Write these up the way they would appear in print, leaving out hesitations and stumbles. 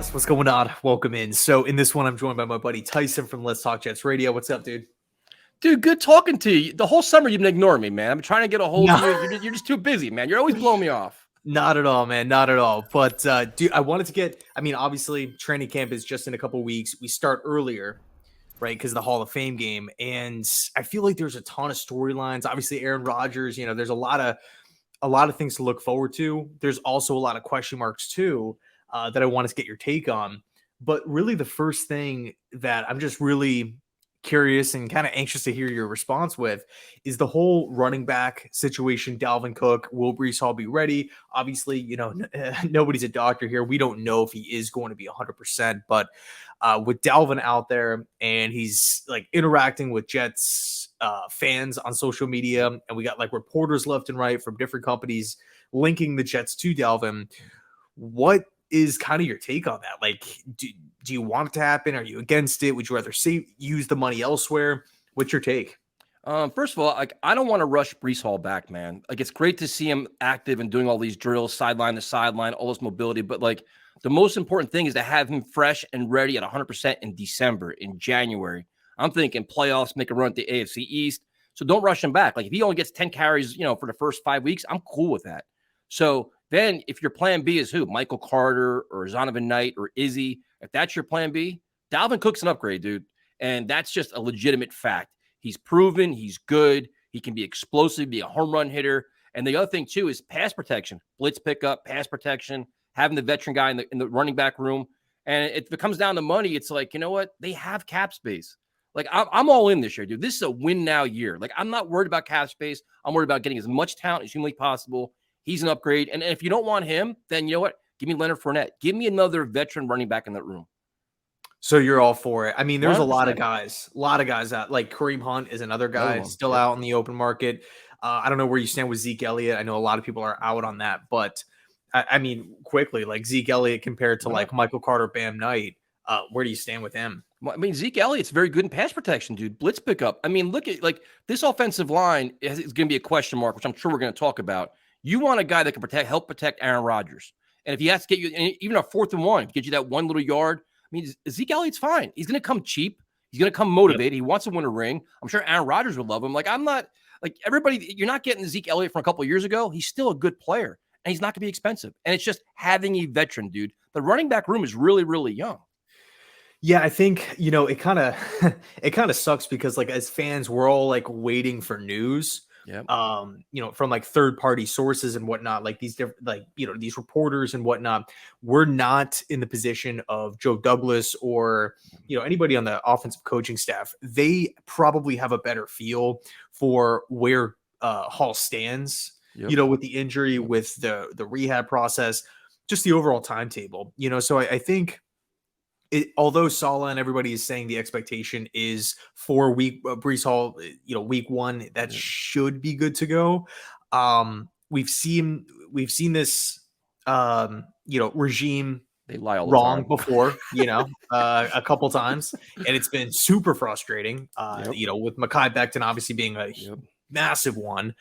guys, what's going on? Welcome in. So in this one, I'm joined by my buddy Tyson from Let's Talk Jets Radio. What's up, dude? Dude, good talking to you. The whole summer you've been ignoring me, man. I'm trying to get a hold of No. you. You're just too busy, man. You're always blowing me off. Not at all, man. Not at all. But dude, I wanted to obviously training camp is just in a couple weeks. We start earlier, right? Because of the Hall of Fame game. And I feel like there's a ton of storylines. Obviously, Aaron Rodgers, there's a lot of things to look forward to. There's also a lot of question marks too, that I want to get your take on. But really the first thing that I'm just really curious and kind of anxious to hear your response with is the whole running back situation. Dalvin Cook, will Breece Hall be ready? Obviously, nobody's a doctor here. We don't know if he is going to be 100%, but with Dalvin out there and he's like interacting with Jets fans on social media, and we got like reporters left and right from different companies linking the Jets to Dalvin. What is kind of your take on that? Like, do you want it to happen? Are you against it? Would you rather use the money elsewhere? What's your take? First of all, I don't want to rush Breece Hall back, man. Like, it's great to see him active and doing all these drills, sideline to sideline, all this mobility. But like, the most important thing is to have him fresh and ready at 100% in December, in January. I'm thinking playoffs, make a run at the AFC East. So don't rush him back. Like, if he only gets 10 carries, for the first 5 weeks, I'm cool with that. So then if your plan B is who? Michael Carter or Zonovan Knight or Izzy, if that's your plan B, Dalvin Cook's an upgrade, dude. And that's just a legitimate fact. He's proven, he's good. He can be explosive, be a home run hitter. And the other thing, too, is pass protection, blitz pickup, pass protection, having the veteran guy in the running back room. And if it comes down to money, it's like, you know what? They have cap space. Like, I'm all in this year, dude. This is a win now year. Like, I'm not worried about cap space. I'm worried about getting as much talent as humanly possible. He's an upgrade. And if you don't want him, then you know what? Give me Leonard Fournette. Give me another veteran running back in that room. So you're all for it. I mean, there's 100%. a lot of guys out. Like Kareem Hunt is another guy still out in the open market. I don't know where you stand with Zeke Elliott. I know a lot of people are out on that, but I mean, quickly, like Zeke Elliott compared to like Michael Carter, Bam Knight, where do you stand with him? I mean, Zeke Elliott's very good in pass protection, dude. Blitz pickup. I mean, look at like this offensive line is going to be a question mark, which I'm sure we're going to talk about. You want a guy that can help protect Aaron Rodgers. And if he has to get you, even a 4th and 1, get you that one little yard. I mean, Zeke Elliott's fine. He's going to come cheap. He's going to come motivated. Yep. He wants to win a ring. I'm sure Aaron Rodgers would love him. Like, I'm not like everybody. You're not getting Zeke Elliott from a couple of years ago. He's still a good player, and he's not going to be expensive. And it's just having a veteran, dude. The running back room is really, really young. Yeah, I think, it kind of sucks because like as fans, we're all like waiting for news. Yep. From like third-party sources and whatnot, like these different, like, these reporters and whatnot. We're not in the position of Joe Douglas or, anybody on the offensive coaching staff. They probably have a better feel for where Hall stands, with the injury, with the rehab process, just the overall timetable, so I think although Saleh and everybody is saying the expectation is for Breece Hall, week 1, that should be good to go. We've seen this, regime. They lie all wrong the time. before, a couple times, and it's been super frustrating. With Mekhi Becton obviously being a massive one.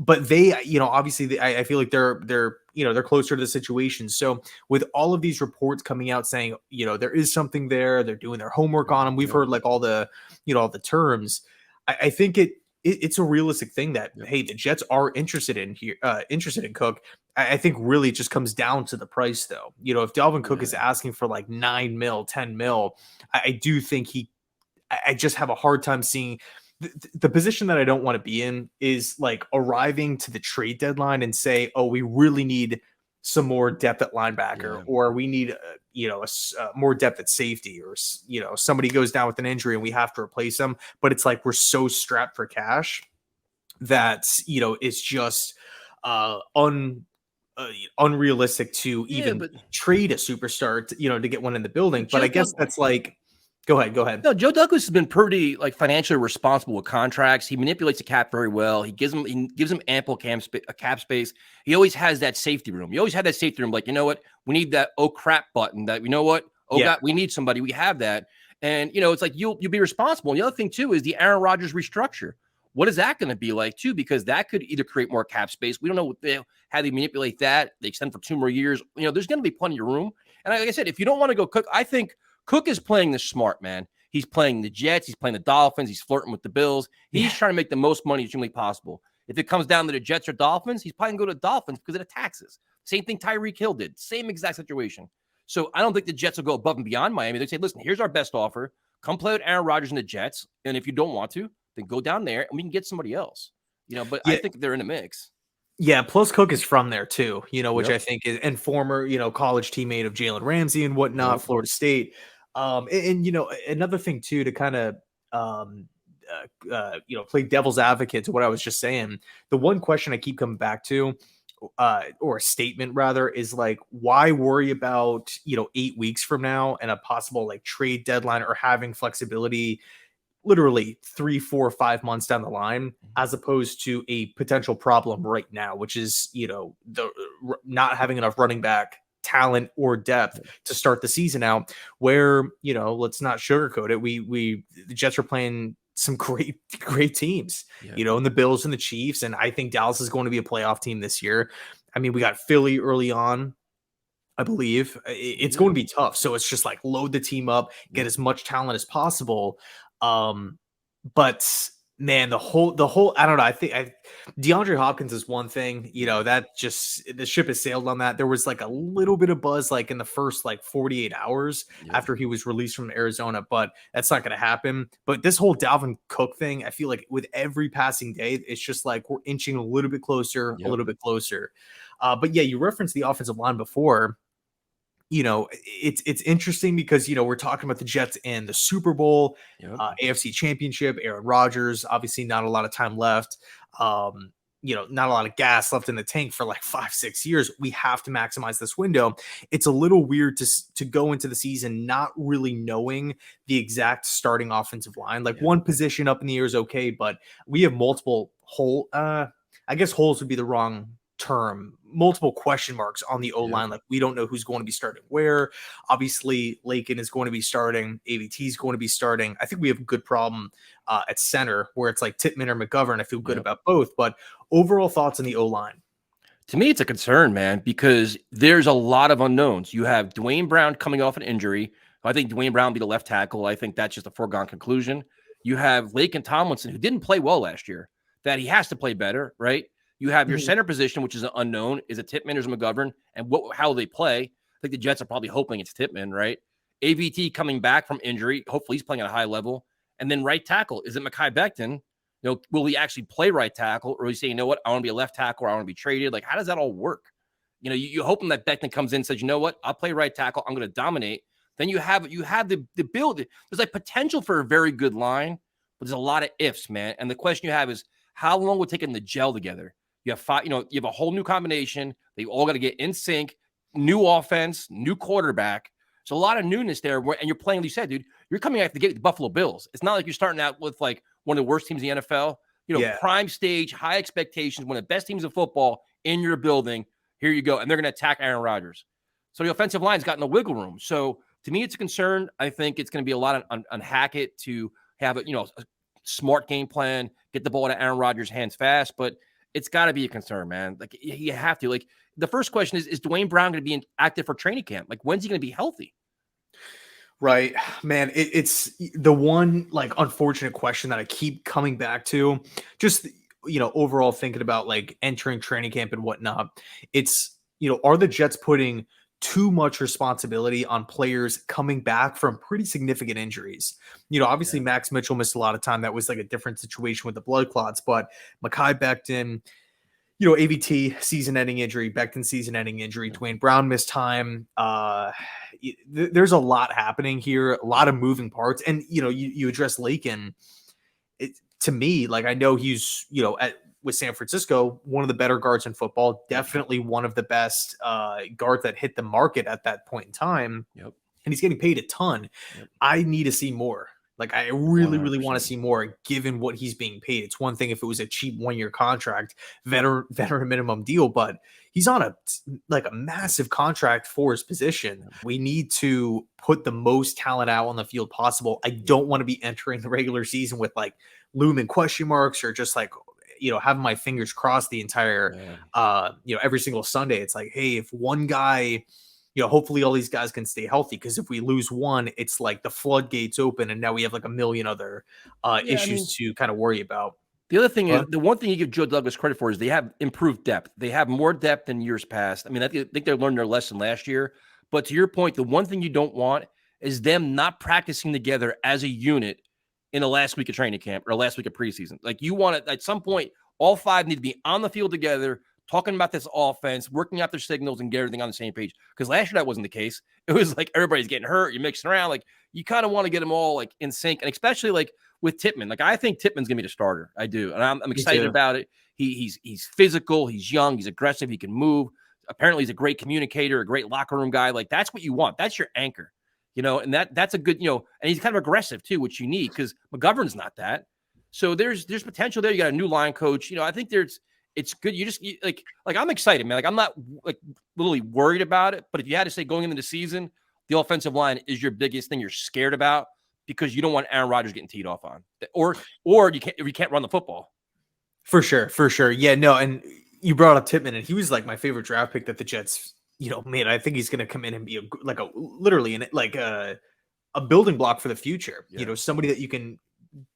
But they, obviously, I feel like they're closer to the situation. So with all of these reports coming out saying, there is something there, they're doing their homework on them. We've heard like all the, all the terms. I think it's a realistic thing that, hey, the Jets are interested in Cook. I think really it just comes down to the price, though. If Dalvin Cook is asking for like $9 million, $10 million, I do think I just have a hard time seeing. The position that I don't want to be in is like arriving to the trade deadline and say, oh, we really need some more depth at linebacker, or we need, more depth at safety, or, somebody goes down with an injury and we have to replace them. But it's like, we're so strapped for cash that, it's just unrealistic to even trade a superstar to get one in the building. But I guess that's like, Go ahead. No, Joe Douglas has been pretty like financially responsible with contracts. He manipulates the cap very well. He gives them ample cap space. He always has that safety room. He always had that safety room. Like, you know what? We need that oh crap button. That God, we need somebody. We have that. And it's like you'll be responsible. And the other thing too is the Aaron Rodgers restructure. What is that going to be like too? Because that could either create more cap space. We don't know how they manipulate that. They extend for 2 more years. There's going to be plenty of room. And like I said, if you don't want to go Cook, I think Cook is playing the smart, man. He's playing the Jets. He's playing the Dolphins. He's flirting with the Bills. He's trying to make the most money as humanly possible. If it comes down to the Jets or Dolphins, he's probably going to go to Dolphins because of the taxes. Same thing Tyreek Hill did. Same exact situation. So I don't think the Jets will go above and beyond Miami. They say, listen, here's our best offer. Come play with Aaron Rodgers and the Jets. And if you don't want to, then go down there and we can get somebody else. But I think they're in the mix. Yeah, plus Cook is from there too, which I think is, and former, college teammate of Jalen Ramsey and whatnot, Florida State. Another thing too, to kind of, play devil's advocate to what I was just saying. The one question I keep coming back to, or a statement rather, is like, why worry about, 8 weeks from now and a possible like trade deadline or having flexibility literally 3, 4, 5 months down the line, as opposed to a potential problem right now, which is, the not having enough running back talent or depth to start the season out, where, let's not sugarcoat it. The Jets are playing some great teams, and the Bills and the Chiefs. And I think Dallas is going to be a playoff team this year. I mean, we got Philly early on, I believe. It's going to be tough. So it's just like load the team up, get as much talent as possible. But man, the whole, I don't know. I think DeAndre Hopkins is one thing, that just, the ship has sailed on that. There was like a little bit of buzz, like in the first like 48 hours after he was released from Arizona, but that's not going to happen. But this whole Dalvin Cook thing, I feel like with every passing day, it's just like we're inching a little bit closer, a little bit closer. But yeah, you referenced the offensive line before. It's interesting because, we're talking about the Jets and the Super Bowl, AFC Championship, Aaron Rodgers, obviously not a lot of time left. Not a lot of gas left in the tank for like 5-6 years. We have to maximize this window. It's a little weird to go into the season not really knowing the exact starting offensive line. Like one position up in the air is okay, but we have multiple I guess holes would be the wrong term, multiple question marks on the O-line. Like we don't know who's going to be starting where. Obviously Lakin is going to be starting, AVT is going to be starting. I think we have a good problem at center where it's like Tippmann or McGovern. I feel good about both, but overall thoughts on the O-line. To me, it's a concern, man, because there's a lot of unknowns. You have Dwayne Brown coming off an injury. I think Dwayne Brown will be the left tackle. I think that's just a foregone conclusion. You have Lakin Tomlinson, who didn't play well last year, that he has to play better, right? You have your center position, which is an unknown. Is it Tippmann or is it McGovern? And how they play? I think the Jets are probably hoping it's Tippmann, right? AVT coming back from injury. Hopefully he's playing at a high level. And then right tackle. Is it Mekhi Becton? Will he actually play right tackle? Or will he say, you know what? I want to be a left tackle or I want to be traded. Like, how does that all work? You're hoping that Becton comes in and says, you know what? I'll play right tackle. I'm going to dominate. Then you have the build. There's like potential for a very good line, but there's a lot of ifs, man. And the question you have is, how long will it take them to gel together? You have five, you have a whole new combination. They all got to get in sync, new offense, new quarterback. So a lot of newness there. And you're playing, like you said, dude, you're coming out to get the Buffalo Bills. It's not like you're starting out with like one of the worst teams in the NFL. Prime stage, high expectations, one of the best teams of football in your building. Here you go. And they're going to attack Aaron Rodgers. So the offensive line's got no wiggle room. So to me, it's a concern. I think it's going to be a lot on Hackett to have a smart game plan, get the ball to Aaron Rodgers' hands fast. But it's got to be a concern, man. Like you have to. Like the first question is Dwayne Brown going to be active for training camp? Like when's he going to be healthy? Right, man. It's the one like unfortunate question that I keep coming back to. Just overall thinking about like entering training camp and whatnot. It's are the Jets putting too much responsibility on players coming back from pretty significant injuries? Obviously Max Mitchell missed a lot of time. That was like a different situation with the blood clots, but Mekhi Becton, AVT season-ending injury, Becton season-ending injury, Dwayne Brown missed time. There's a lot happening here, a lot of moving parts. And, you address Lakin. To me, like I know he's, with San Francisco, one of the better guards in football, definitely one of the best guards that hit the market at that point in time. Yep. And he's getting paid a ton. Yep. I need to see more. Like I really, 100%. Really want to see more given what he's being paid. It's one thing if it was a cheap 1-year contract, veteran minimum deal, but he's on a massive contract for his position. We need to put the most talent out on the field possible. I don't want to be entering the regular season with like looming question marks or just like, having my fingers crossed the entire, every single Sunday. It's like, hey, if one guy, hopefully all these guys can stay healthy, because if we lose one, it's like the floodgates open and now we have like a million other Yeah, I mean, issues to kind of worry about. the other thing is, But the one thing you give Joe Douglas credit for is they have improved depth. They have more depth than years past. I mean, I think they learned their lesson last year. But to your point, the one thing you don't want is them not practicing together as a unit in the last week of training camp or last week of preseason. Like, you want it at some point, all five need to be on the field together, talking about this offense, working out their signals, and get everything on the same page. Because last year that wasn't the case. It was like everybody's getting hurt, you're mixing around. Like, you kind of want to get them all like in sync, and especially like with Tippmann. Like, I think Tippmann's gonna be the starter. I do, and I'm me excited too. about it. He's physical, he's young, he's aggressive, he can move. Apparently, he's a great communicator, a great locker room guy. Like, that's what you want. That's your anchor, and that's a good, and he's kind of aggressive too, which you need, because McGovern's not that. So there's potential there. You got a new line coach. I think it's good. Like I'm excited, man. Like, I'm not like literally worried about it, but if you had to say going into the season, the offensive line is your biggest thing you're scared about, because you don't want Aaron Rodgers getting teed off on, or you can't run the football. For sure. Yeah, no, and you brought up Tippmann, and he was like my favorite draft pick that the Jets, made. I think he's going to come in and be literally a building block for the future. Yeah. Somebody that you can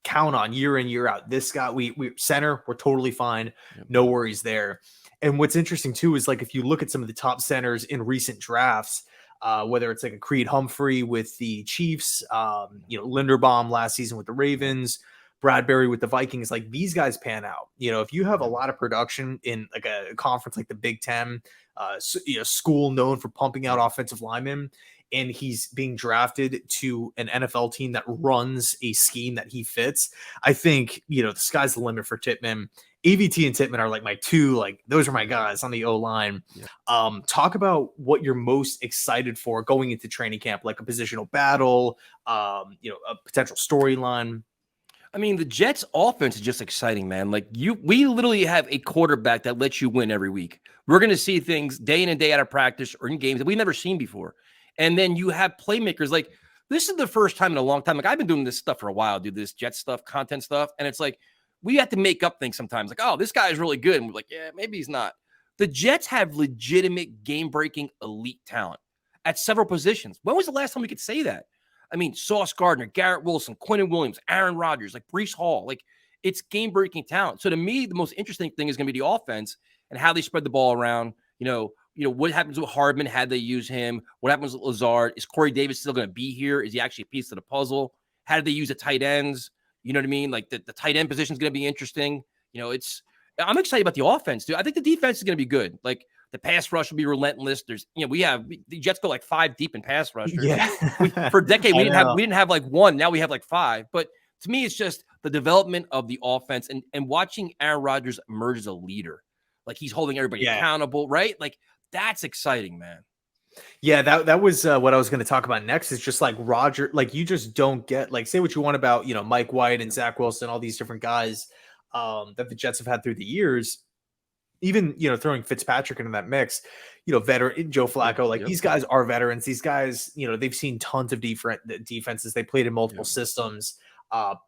count on year in, year out. This guy, we center, we're totally fine. Yep. No worries there. And what's interesting too is, like, if you look at some of the top centers in recent drafts, whether it's like a Creed Humphrey with the Chiefs, Linderbaum last season with the Ravens, Bradbury with the Vikings, like, these guys pan out. If you have a lot of production in like a conference like the Big Ten, school known for pumping out offensive linemen, and he's being drafted to an NFL team that runs a scheme that he fits, I think, the sky's the limit for Tippmann. AVT and Tippmann are like my two, like, those are my guys on the O-line. Yeah. Talk about what you're most excited for going into training camp, like a positional battle, a potential storyline. I mean, the Jets offense is just exciting, man. Like, we literally have a quarterback that lets you win every week. We're going to see things day in and day out of practice or in games that we've never seen before. And then you have playmakers. Like, this is the first time in a long time. Like, I've been doing this stuff for a while, dude, this Jet stuff, content stuff. And it's like, we have to make up things sometimes. Like, oh, this guy is really good. And we're like, yeah, maybe he's not. The Jets have legitimate game-breaking elite talent at several positions. When was the last time we could say that? I mean, Sauce Gardner, Garrett Wilson, Quinnen Williams, Aaron Rodgers, like Breece Hall. Like, it's game-breaking talent. So to me, the most interesting thing is going to be the offense and how they spread the ball around. What happens with Hardman? How they use him? What happens with Lazard? Is Corey Davis still going to be here? Is he actually a piece of the puzzle? How do they use the tight ends? You know what I mean? Like, the tight end position is going to be interesting. I'm excited about the offense, dude. I think the defense is going to be good. Like, the pass rush will be relentless. There's, the Jets go like 5 deep in pass rushers. Yeah. For a decade, we didn't have like one. Now we have like 5. But to me, it's just the development of the offense and watching Aaron Rodgers emerge as a leader. Like, he's holding everybody accountable, right? Like, that's exciting, man. Yeah, that was what I was going to talk about next. Is just like Roger, like, you just don't get, like, say what you want about, Mike White and Zach Wilson, all these different guys that the Jets have had through the years. Even, throwing Fitzpatrick into that mix, veteran Joe Flacco, like, these guys are veterans. These guys, they've seen tons of different defenses. They played in multiple systems.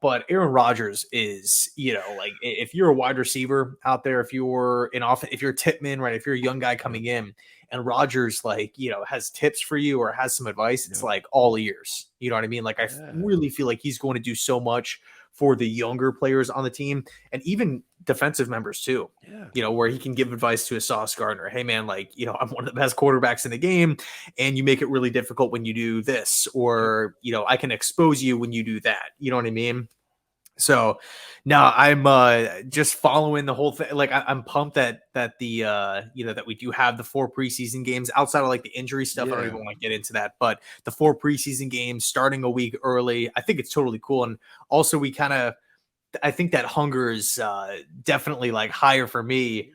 But Aaron Rodgers is, like, if you're a wide receiver out there, if you're if you're Tippmann, right, if you're a young guy coming in, and Rodgers, like, has tips for you or has some advice, it's like all ears. You know what I mean? Like, I really feel like he's going to do so much for the younger players on the team, and even defensive members too. Where he can give advice to a Sauce Gardner. Hey man, like, I'm one of the best quarterbacks in the game, and you make it really difficult when you do this, or, I can expose you when you do that. You know what I mean? So now I'm just following the whole thing. Like, I'm pumped that the that we do have the 4 preseason games outside of like the injury stuff. I don't even want to get into that, but the 4 preseason games starting a week early, I think it's totally cool. And also I think that hunger is definitely like higher for me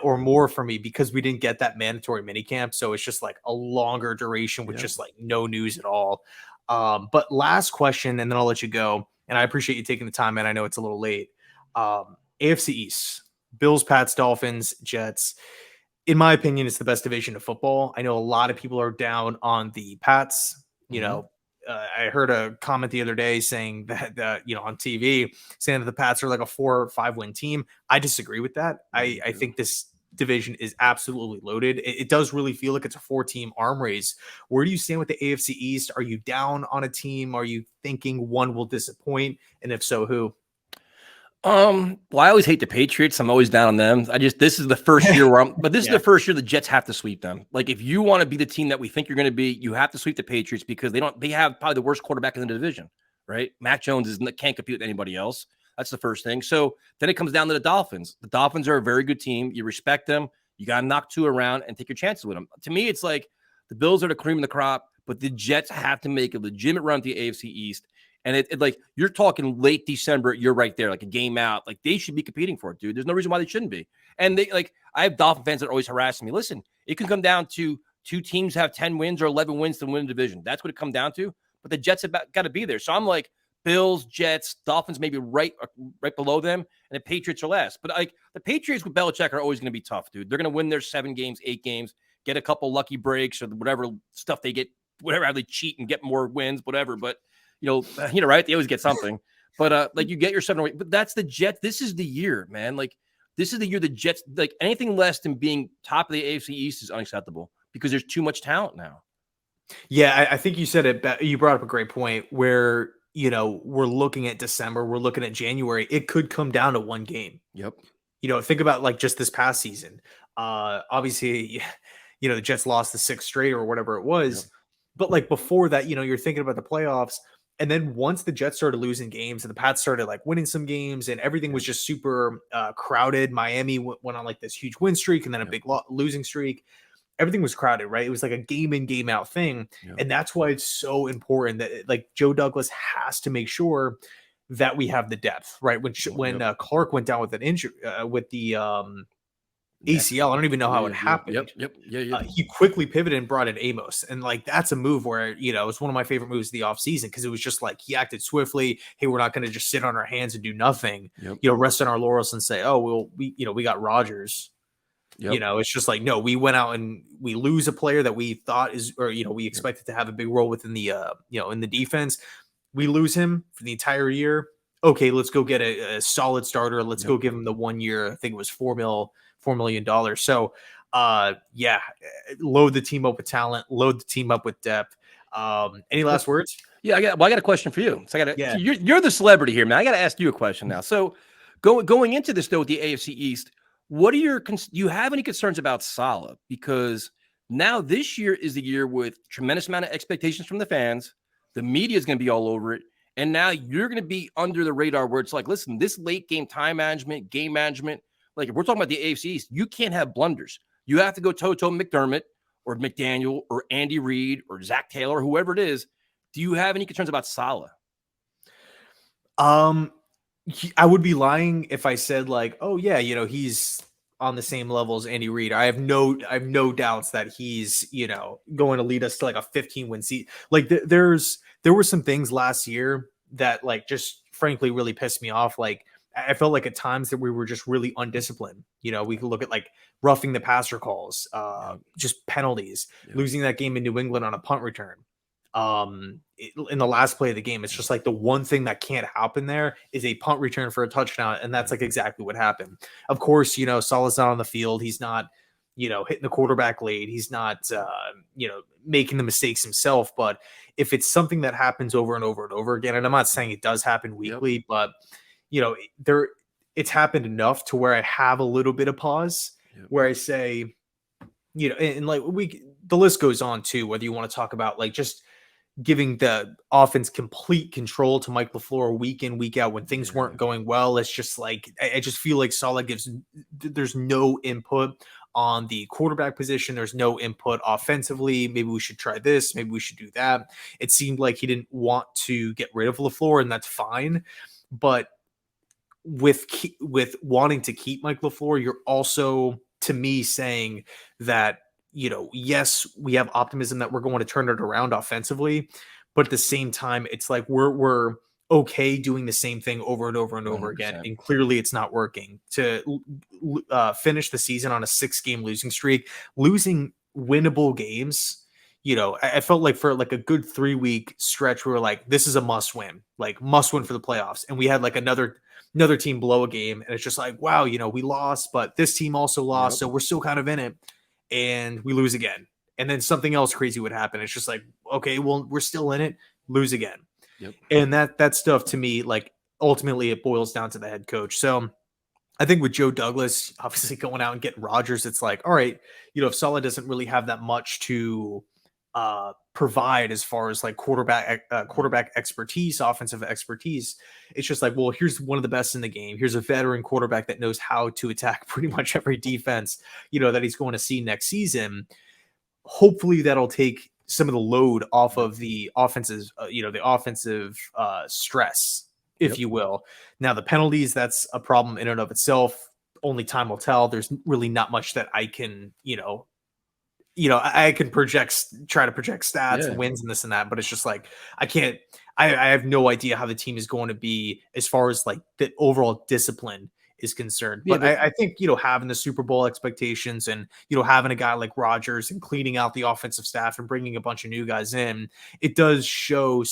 or more for me, because we didn't get that mandatory minicamp. So it's just like a longer duration with just like no news at all. But last question, and then I'll let you go. And I appreciate you taking the time, man. I know it's a little late. AFC East, Bills, Pats, Dolphins, Jets. In my opinion, it's the best division of football. I know a lot of people are down on the Pats. I heard a comment the other day saying that, on TV, saying that the Pats are like a 4 or 5 win team. I disagree with that. I think this division is absolutely loaded. It does really feel like it's a 4-team arm race. Where do you stand with the AFC East? Are you down on a team? Are you thinking one will disappoint? And if so, who? Well, I always hate the Patriots. I'm always down on them. This is the first year but this is the first year the Jets have to sweep them. Like, if you want to be the team that we think you're going to be, you have to sweep the Patriots because they have probably the worst quarterback in the division, right? Mac Jones can't compete with anybody else. That's the first thing. So then it comes down to the Dolphins. The Dolphins are a very good team. You respect them. You got to knock two around and take your chances with them. To me, it's like the Bills are the cream of the crop, but the Jets have to make a legitimate run to the AFC East. And it like, you're talking late December, you're right there, like a game out. Like, they should be competing for it, dude. There's no reason why they shouldn't be. And I have Dolphin fans that are always harassing me. Listen, it can come down to 2 teams have 10 wins or 11 wins to win a division. That's what it comes down to. But the Jets have got to be there. So I'm like, Bills, Jets, Dolphins maybe right below them, and the Patriots are last. But like, the Patriots with Belichick are always going to be tough, dude. They're going to win their 7 games, 8 games, get a couple lucky breaks or whatever stuff they get, whatever, how they cheat and get more wins, whatever. But right? They always get something. But like, you get your 7 or 8. But that's the Jets. This is the year, man. Like, this is the year the Jets, like, anything less than being top of the AFC East is unacceptable because there's too much talent now. Yeah, I think you said it. You brought up a great point where, we're looking at December, we're looking at January. It could come down to 1 game. Yep. Think about like just this past season. Obviously, the Jets lost the 6th straight or whatever it was. Yep. But like before that, you're thinking about the playoffs. And then once the Jets started losing games and the Pats started like winning some games and everything was just super crowded. Miami went on like this huge win streak and then a big losing streak. Everything was crowded, right? It was like a game in, game out thing. Yep. And that's why it's so important that like Joe Douglas has to make sure that we have the depth, right? When Clark went down with an injury, with the ACL, I don't even know how it happened. Yep. He quickly pivoted and brought in Amos. And like, that's a move where, it's one of my favorite moves of the offseason because it was just like he acted swiftly. Hey, we're not going to just sit on our hands and do nothing, rest on our laurels and say, oh, well, we got Rodgers. Yep. It's just like, no, we went out and we lose a player that we thought we expected to have a big role within the, in the defense. We lose him for the entire year. Okay, let's go get a solid starter. Let's go give him the 1 year. I think it was $4 million. So, load the team up with talent, load the team up with depth. Any last words? Yeah, I got a question for you. So you're the celebrity here, man. I got to ask you a question now. So going into this though with the AFC East, do you have any concerns about Saleh? Because now this year is the year with tremendous amount of expectations from the fans. The media is going to be all over it. And now you're going to be under the radar where it's like, listen, this late game time management, game management, like if we're talking about the AFC East, you can't have blunders. You have to go toe-to-toe McDermott or McDaniel or Andy Reid or Zach Taylor, whoever it is. Do you have any concerns about Saleh? I would be lying if I said like, oh yeah, he's on the same level as Andy Reid. I have no doubts that he's, going to lead us to like a 15-win season. Like there were some things last year that like just frankly really pissed me off. Like I felt like at times that we were just really undisciplined. We could look at like roughing the passer calls, just penalties, losing that game in New England on a punt return. In the last play of the game, it's just like the one thing that can't happen there is a punt return for a touchdown. And that's like exactly what happened. Of course, Saleh's not on the field. He's not, hitting the quarterback late. He's not, making the mistakes himself. But if it's something that happens over and over and over again, and I'm not saying it does happen weekly, but it's happened enough to where I have a little bit of pause where I say, and like the list goes on too, whether you want to talk about like just giving the offense complete control to Mike LaFleur week in, week out when things weren't going well. It's just like, I just feel like Saleh there's no input on the quarterback position. There's no input offensively. Maybe we should try this. Maybe we should do that. It seemed like he didn't want to get rid of LaFleur, and that's fine. But with wanting to keep Mike LaFleur, you're also, to me, saying that, yes, we have optimism that we're going to turn it around offensively, but at the same time, it's like we're okay doing the same thing over and over and over 100%. Again, and clearly it's not working. To finish the season on a 6-game losing streak, losing winnable games, I felt like for like a good 3-week stretch, we were like, this is a must win for the playoffs. And we had like another team blow a game. And it's just like, wow, we lost, but this team also lost. So we're still kind of in it, and we lose again. And then something else crazy would happen. It's just like, okay, well, we're still in it, lose again. Yep. And that stuff to me, like ultimately it boils down to the head coach. So I think with Joe Douglas obviously going out and getting Rodgers, it's like, all right, if Saleh doesn't really have that much to provide as far as like quarterback expertise, offensive expertise, it's just like, well, here's one of the best in the game. Here's a veteran quarterback that knows how to attack pretty much every defense, that he's going to see next season. Hopefully that'll take some of the load off of the offensive stress, if you will. Now the penalties, that's a problem in and of itself. Only time will tell. There's really not much that I can, I can try to project stats and wins and this and that, but it's just like, I have no idea how the team is going to be as far as like the overall discipline is concerned. But I think, having the Super Bowl expectations and, having a guy like Rodgers and cleaning out the offensive staff and bringing a bunch of new guys in, it does show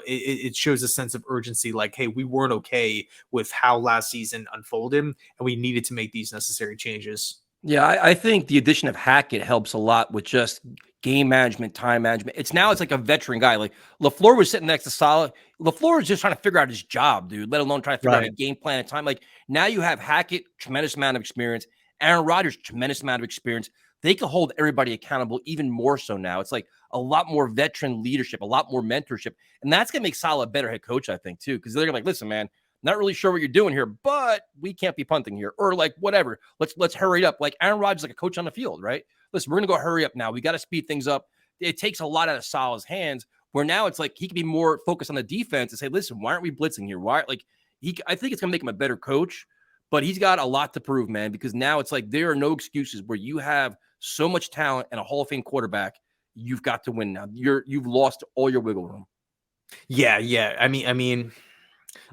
it shows a sense of urgency. Like, hey, we weren't okay with how last season unfolded, and we needed to make these necessary changes. Yeah, I think the addition of Hackett helps a lot with just game management, time management. It's like a veteran guy. Like LaFleur was sitting next to Saleh. LaFleur is just trying to figure out his job, dude, let alone trying to figure out a game plan and time. Like now you have Hackett, tremendous amount of experience. Aaron Rodgers, tremendous amount of experience. They can hold everybody accountable even more so now. It's like a lot more veteran leadership, a lot more mentorship. And that's going to make Saleh a better head coach, I think, too, because they're like, listen, man, not really sure what you're doing here, but we can't be punting here or like whatever. Let's hurry up. Like Aaron Rodgers, like a coach on the field, right? Listen, we're going to go hurry up now. We got to speed things up. It takes a lot out of Saleh's hands where now it's like he can be more focused on the defense and say, listen, why aren't we blitzing here? I think it's going to make him a better coach, but he's got a lot to prove, man, because now it's like there are no excuses where you have so much talent and a Hall of Fame quarterback. You've got to win now. You've lost all your wiggle room. Yeah. I mean,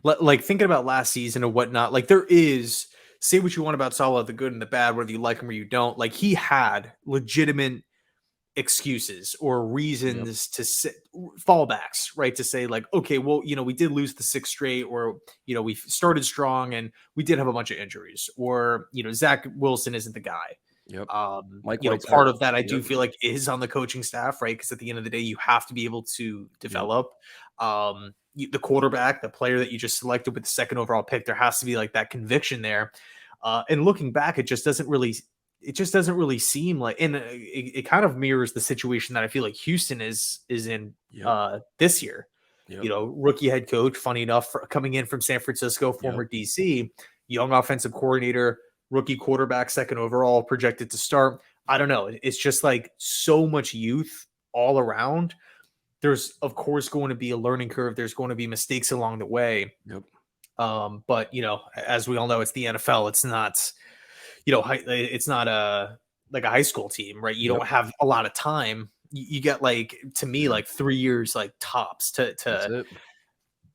like thinking about last season and whatnot, like there is, say what you want about Saleh, the good and the bad, whether you like him or you don't, like he had legitimate excuses or reasons to fallbacks, right? To say like, okay, well, we did lose the 6th straight, or, we started strong and we did have a bunch of injuries, or, Zach Wilson isn't the guy. Part of that I do feel like is on the coaching staff, right? Because at the end of the day, you have to be able to develop the quarterback, the player that you just selected with the 2nd overall pick. There has to be like that conviction there. And looking back, it just doesn't really seem like, and it kind of mirrors the situation that I feel like Houston is in this year. Rookie head coach, funny enough, coming in from San Francisco, former DC, young offensive coordinator, rookie quarterback, 2nd overall, projected to start. I don't know. It's just like so much youth all around. There's of course going to be a learning curve. There's going to be mistakes along the way. But as we all know, it's the NFL. It's not, it's not a high school team, right? You don't have a lot of time. You get like, to me, like 3 years, like tops to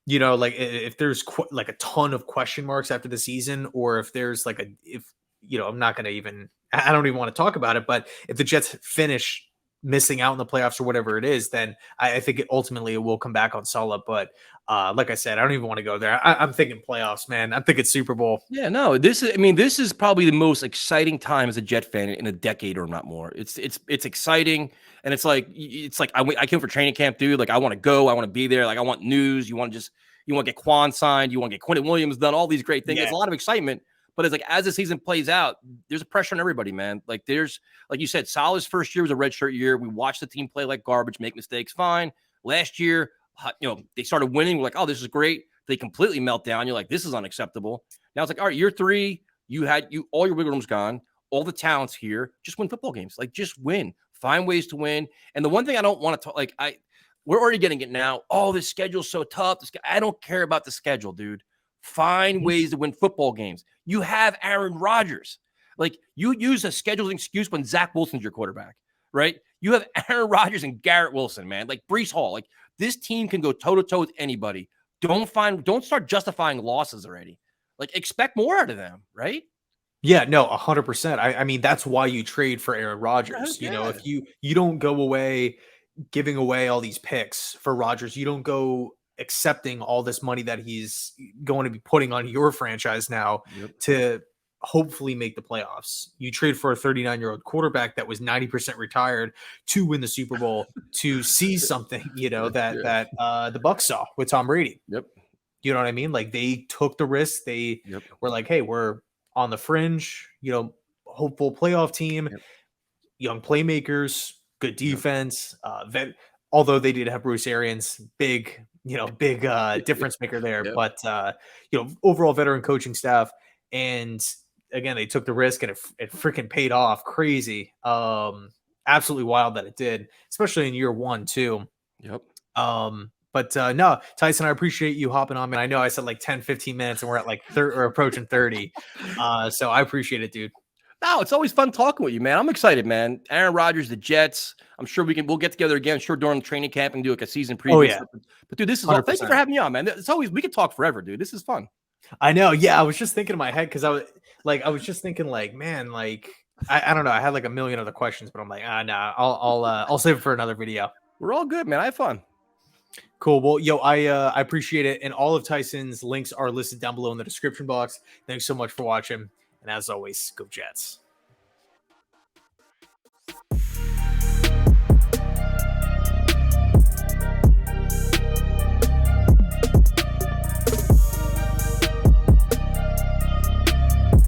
like if there's like a ton of question marks after the season, or if there's like I'm not going to even, I don't even want to talk about it, but if the Jets finish missing out in the playoffs or whatever it is, then I think ultimately it will come back on Saleh. But like I said, I don't even want to go there. I'm thinking playoffs, man. I'm thinking Super Bowl. Yeah, no, this is probably the most exciting time as a Jet fan in a decade or not more. It's exciting, and it's like I came for training camp, dude. Like I want to go, I want to be there. Like I want news. You want to get Quan signed, you want to get Quentin Williams done, all these great things. There's a lot of excitement. But it's like as the season plays out, there's a pressure on everybody, man. Like there's, like you said, Saleh's first year was a redshirt year. We watched the team play like garbage, make mistakes, fine. Last year, they started winning. We're like, oh, this is great. They completely melt down. You're like, this is unacceptable. Now it's like, all right, year 3, all your wiggle room's gone. All the talent's here. Just win football games. Like just win. Find ways to win. And the one thing I don't want to talk, like we're already getting it now. Oh, this schedule's so tough. I don't care about the schedule, dude. Find ways to win football games. You have Aaron Rodgers. Like you use a scheduling excuse when Zach Wilson's your quarterback, right? You have Aaron Rodgers and Garrett Wilson, man. Like Breece Hall. Like this team can go toe to toe with anybody. Don't start justifying losses already. Like expect more out of them, right? Yeah, no, 100%. I mean, that's why you trade for Aaron Rodgers. If you don't go away, giving away all these picks for Rodgers. You don't go accepting all this money that he's going to be putting on your franchise now to hopefully make the playoffs. You trade for a 39-year-old quarterback that was 90% retired to win the Super Bowl, to see something, that the Bucs saw with Tom Brady. You know what I mean? Like, they took the risk. They were like, hey, we're on the fringe, hopeful playoff team, young playmakers, good defense, although they did have Bruce Arians, big difference maker there, but overall veteran coaching staff. And again, they took the risk, and it freaking paid off. Crazy. Absolutely wild that it did, especially in year one too. But no, Tyson, I appreciate you hopping on, man. I know I said like 10, 15 minutes and we're at like or approaching 30. So I appreciate it, dude. No, it's always fun talking with you, man. I'm excited, man. Aaron Rodgers, the Jets. I'm sure we'll get together again. Sure, during the training camp and do like a season preview. Oh yeah. But dude, this is all. Thank you for having me on, man. It's always, we could talk forever, dude. This is fun. I know. Yeah, I was just thinking in my head because I was just thinking like, man, like I don't know. I had like a million other questions, but I'm like, nah, I'll save it for another video. We're all good, man. I had fun. Cool. Well, yo, I appreciate it. And all of Tyson's links are listed down below in the description box. Thanks so much for watching. And as always, go Jets.